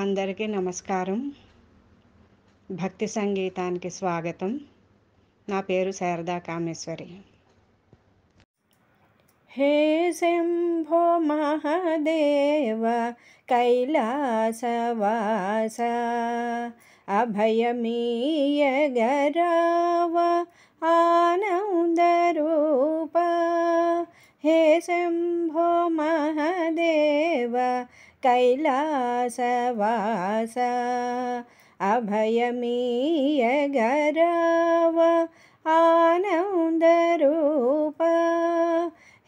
అందరికీ నమస్కారం. భక్తి సంగీతానికి స్వాగతం. నా పేరు శారదా కామేశ్వరి. హే శంభో మహాదేవ కైలాసవాస, అభయమీయగరావ ఆనందరూప. హే శంభో మహాదేవ కైలాసవాస, అభయమీయగరావ ఆనందరూప.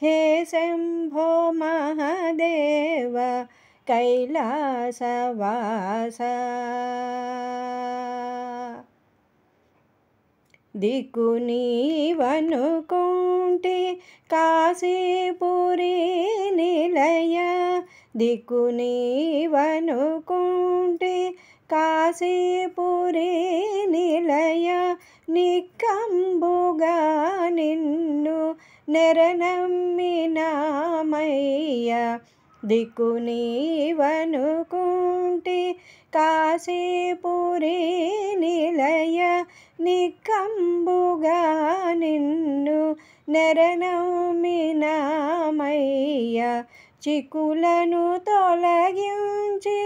హే శంభో మహాదేవ కైలాసవాస. దిక్కు నీవనుకుంటే కాశీపురి నిలయ, దిక్కు నీవనుకుంటే కాశీపురి నిలయ. నిక్కంబుగా నిన్ను నెరనమ్మినామయ్య, దిక్కు నీవనుకుంటే కాశీపురి నిలయ. నిక్కంబుగా నిన్ను నెరనమ్మినామయ్య, చిక్కులను తొలగించి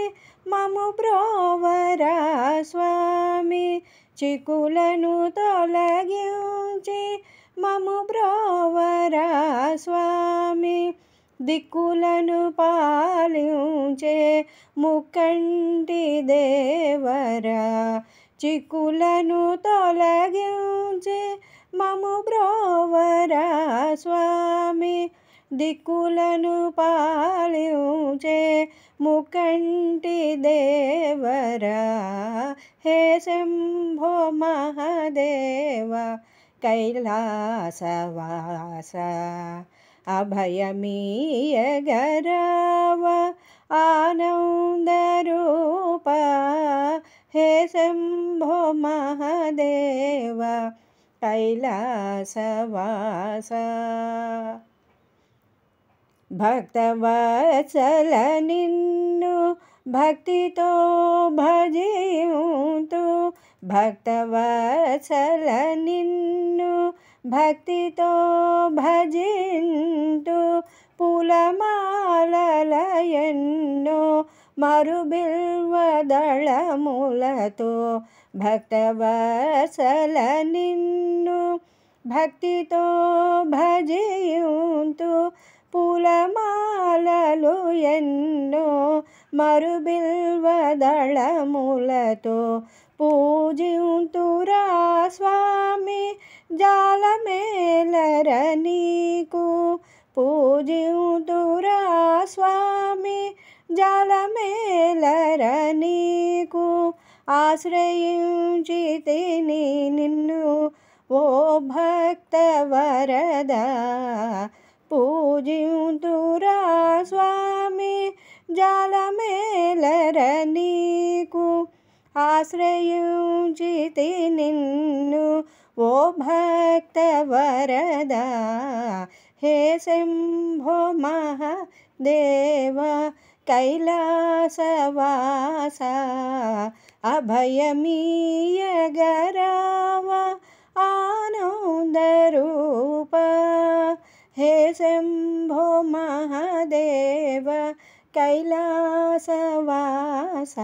మము బ్రోవరా స్వామి. చిక్కులను తొలగించి మము బ్రోవరా స్వామి. దిక్కులను పాలించే ముక్కంటి దేవరా, చిక్కులను తొలగించి మము బ్రోవరా స్వామి. దిక్కులను పాలించే ముక్కంటి దేవరా. హే శంభో మహాదేవ కైలాసవాస, అభయమీయగరావ ఆనందరూప. హే శంభో మహాదేవ కైలాసవాస. భక్తవత్సల నిన్ను భక్తితో భజింతు, భక్తవత్సల నిన్ను భక్తితో భజింతు. పూలమాలలయన్నో మరుబిల్వదళములతో, భక్తవత్సల నిన్ను భక్తితో భజింతు. పూలమాలలు ఎన్నో మరుబిల్వదళములతో పూజింతురా స్వామి. జాలమేలర నీకు పూజింతురా స్వామి. జాలమేలర నీకు ఆశ్రయించితిని నిన్ను ఓ భక్త వరదా. పూజింతురా స్వామి. జాలమేలర నీకు ఆశ్రయించితి నిన్ను ఓ భక్త వరదా. హే శంభో మహాదేవ కైలాసవాస, అభయమీయగరావ ఆనందరూప. హే శంభో మహాదేవ కైలాసవాస.